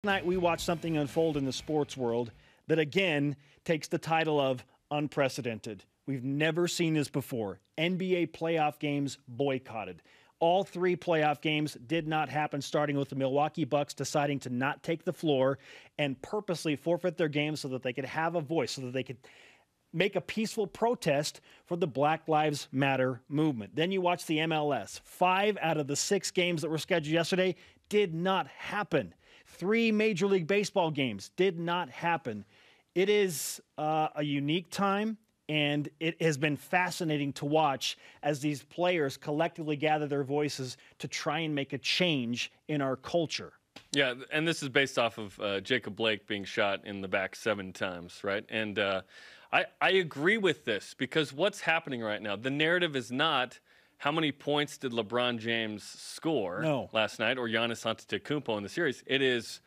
Tonight we watched something unfold in the sports world that again takes the title of unprecedented. We've never seen this before. NBA playoff games boycotted. All three playoff games did not happen, starting with the Milwaukee Bucks deciding to not take the floor and purposely forfeit their games so that they could have a voice, so that they could make a peaceful protest for the Black Lives Matter movement. Then you watch the MLS. 5 out of the 6 games that were scheduled yesterday did not happen. 3 Major League Baseball games did not happen. It is a unique time, and it has been fascinating to watch as these players collectively gather their voices to try and make a change in our culture. Yeah, and this is based off of Jacob Blake being shot in the back 7 times, right? And I agree with this because what's happening right now, the narrative is not how many points did LeBron James score last night or Giannis Antetokounmpo in the series. It is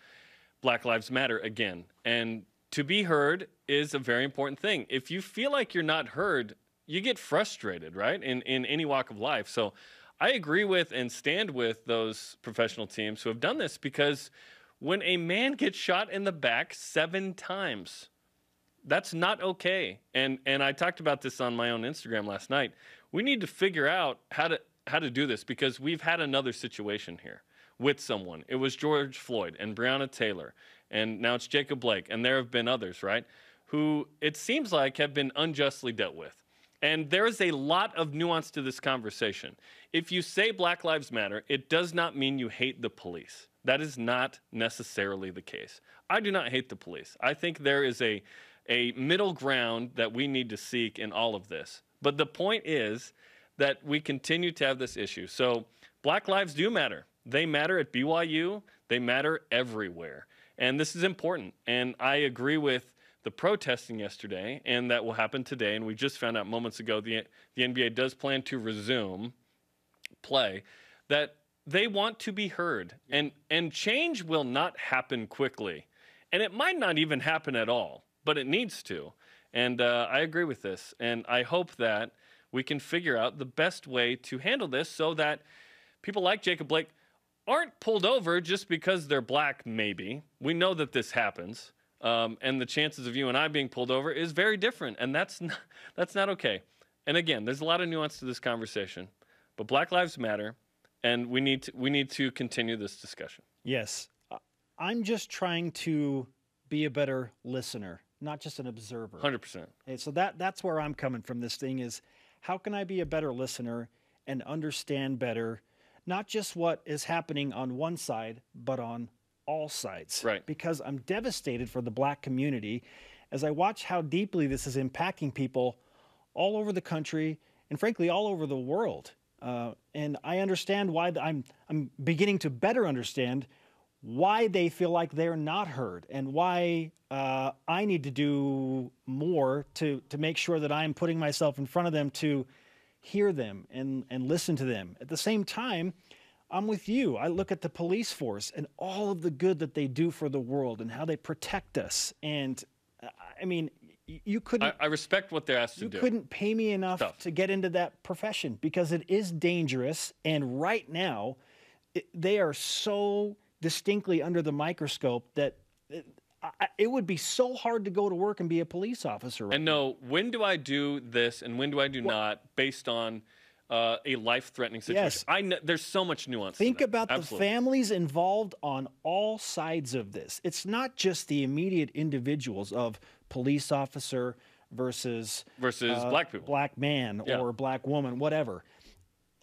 Black Lives Matter again. And to be heard is a very important thing. If you feel like you're not heard, you get frustrated, right, in any walk of life. So I agree with and stand with those professional teams who have done this because when a man gets shot in the back 7 times, that's not okay. And I talked about this on my own Instagram last night. We need to figure out how to do this because we've had another situation here with someone. It was George Floyd and Breonna Taylor, and now it's Jacob Blake, and there have been others, right, who it seems like have been unjustly dealt with. And there is a lot of nuance to this conversation. If you say Black Lives Matter, it does not mean you hate the police. That is not necessarily the case. I do not hate the police. I think there is a middle ground that we need to seek in all of this. But the point is that we continue to have this issue. So Black lives do matter. They matter at BYU. They matter everywhere. And this is important. And I agree with the protesting yesterday, and that will happen today. And we just found out moments ago the NBA does plan to resume play, that they want to be heard. And change will not happen quickly. And it might not even happen at all, but it needs to. And I agree with this. And I hope that we can figure out the best way to handle this so that people like Jacob Blake aren't pulled over just because they're black, maybe. We know that this happens. And the chances of you and I being pulled over is very different. And that's not okay. And again, there's a lot of nuance to this conversation. But Black Lives Matter, and we need to continue this discussion. Yes. I'm just trying to be a better listener, not just an observer. 100%. And so that's where I'm coming from. This thing is, how can I be a better listener and understand better, not just what is happening on one side, but on all sides? Right. Because I'm devastated for the black community as I watch how deeply this is impacting people all over the country and frankly all over the world. And I understand why I'm beginning to better understand why they feel like they're not heard and why I need to do more to make sure that I'm putting myself in front of them to hear them and listen to them. At the same time, I'm with you. I look at the police force and all of the good that they do for the world and how they protect us. And I mean, you couldn't... I respect what they're asked to do. You couldn't pay me enough to get into that profession because it is dangerous. And right now, they are so distinctly under the microscope that it would be so hard to go to work and be a police officer. Right and know when do I do this and when do I do not based on a life-threatening situation. Yes. There's so much nuance. Think to that. about Absolutely. the families involved on all sides of this. It's not just the immediate individuals of police officer versus black people, black man or black woman, whatever.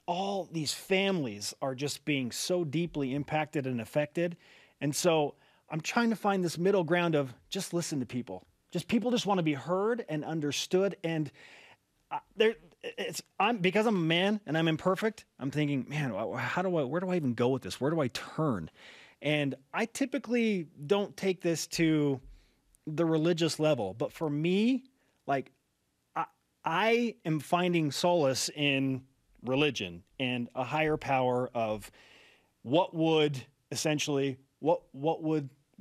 All these families are just being so deeply impacted and affected. And so I'm trying to find this middle ground of just listen to people. People just want to be heard and understood. And because I'm a man and I'm imperfect, I'm thinking, man, where do I even go with this? Where do I turn? And I typically don't take this to the religious level. But for me, like, I am finding solace in religion and a higher power of what would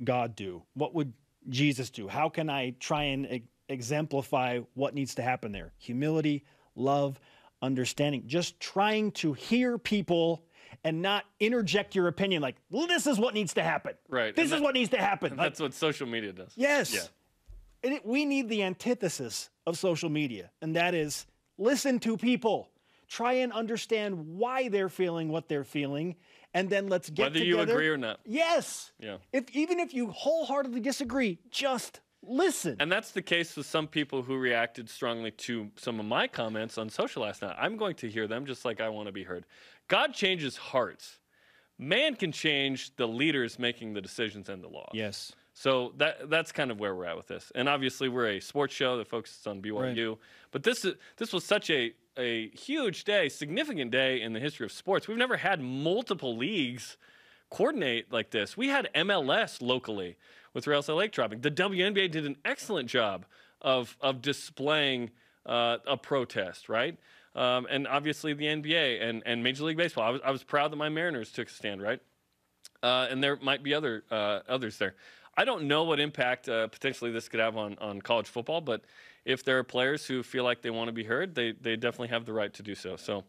God do? What would Jesus do? How can I try and exemplify what needs to happen there? Humility, love, understanding, just trying to hear people and not interject your opinion like, well, this is what needs to happen. Right. This is what needs to happen. Like, that's what social media does. Yes. Yeah. And we need the antithesis of social media, and that is listen to people. Try and understand why they're feeling what they're feeling, and then let's get Whether together. you agree or not. Yes. Yeah. Even if you wholeheartedly disagree, just listen. And that's the case with some people who reacted strongly to some of my comments on social last night. I'm going to hear them just like I want to be heard. God changes hearts. Man can change the leaders making the decisions and the laws. Yes. So that's kind of where we're at with this. And obviously we're a sports show that focuses on BYU. Right. But this was such a huge day, significant day in the history of sports. We've never had multiple leagues coordinate like this. We had MLS locally with Real Salt Lake dropping. The WNBA did an excellent job of displaying a protest, right? And obviously the NBA and Major League Baseball. I was proud that my Mariners took a stand, right? And there might be others there. I don't know what impact potentially this could have on college football, but if there are players who feel like they want to be heard, they definitely have the right to do so. So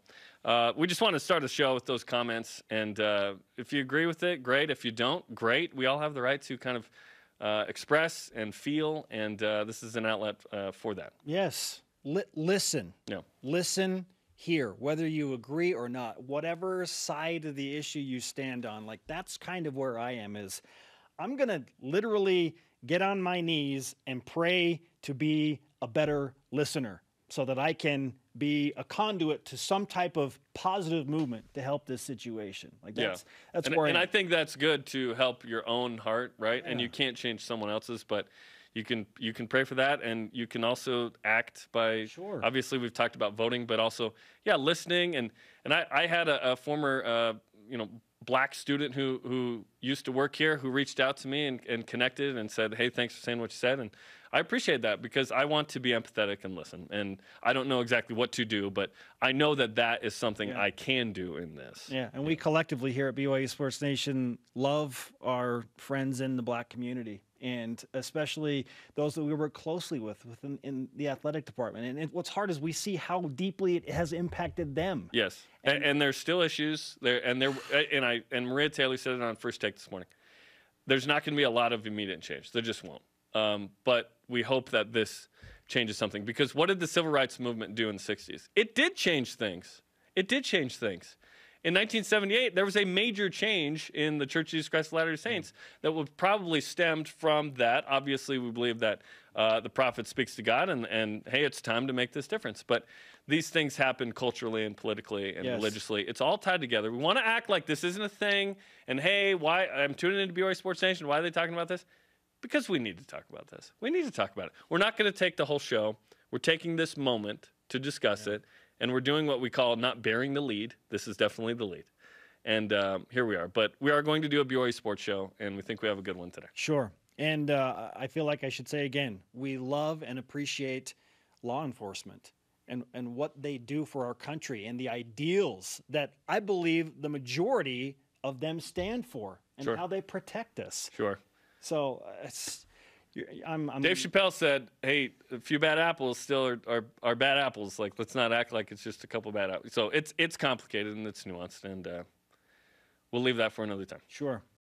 we just want to start the show with those comments. And if you agree with it, great. If you don't, great. We all have the right to kind of express and feel, and this is an outlet for that. Yes. Listen. Yeah. Listen here, whether you agree or not, whatever side of the issue you stand on, like that's kind of where I am is I'm going to literally get on my knees and pray to be a better listener so that I can be a conduit to some type of positive movement to help this situation. Like that's where I think that's good to help your own heart, right? Yeah. And you can't change someone else's, but you can pray for that, and you can also act by. Sure. Obviously, we've talked about voting, but also listening. And I had a former black student who used to work here who reached out to me and connected and said, hey, thanks for saying what you said. And I appreciate that because I want to be empathetic and listen. And I don't know exactly what to do, but I know that is something I can do in this. Yeah, and we collectively here at BYU Sports Nation love our friends in the black community, and especially those that we work closely with in the athletic department. And what's hard is we see how deeply it has impacted them. Yes, and there's still issues there, and Maria Taylor said it on First Take this morning. There's not going to be a lot of immediate change. There just won't. But we hope that this changes something, because what did the civil rights movement do in the 60s? It did change things. It did change things. In 1978, there was a major change in the Church of Jesus Christ of Latter-day Saints that would probably stemmed from that. Obviously, we believe that the prophet speaks to God, and hey, it's time to make this difference. But these things happen culturally and politically and religiously. It's all tied together. We want to act like this isn't a thing. And hey, why I'm tuning into BYU Sports Nation. Why are they talking about this? Because we need to talk about this. We need to talk about it. We're not going to take the whole show. We're taking this moment to discuss it. And we're doing what we call not bearing the lead. This is definitely the lead. And here we are. But we are going to do a BYU sports show, and we think we have a good one today. Sure. And I feel like I should say again, we love and appreciate law enforcement and what they do for our country and the ideals that I believe the majority of them stand for and how they protect us. Sure. So I'm Dave Chappelle said, hey, a few bad apples still are bad apples. Like, let's not act like it's just a couple bad apples. So it's complicated and it's nuanced, and we'll leave that for another time. Sure.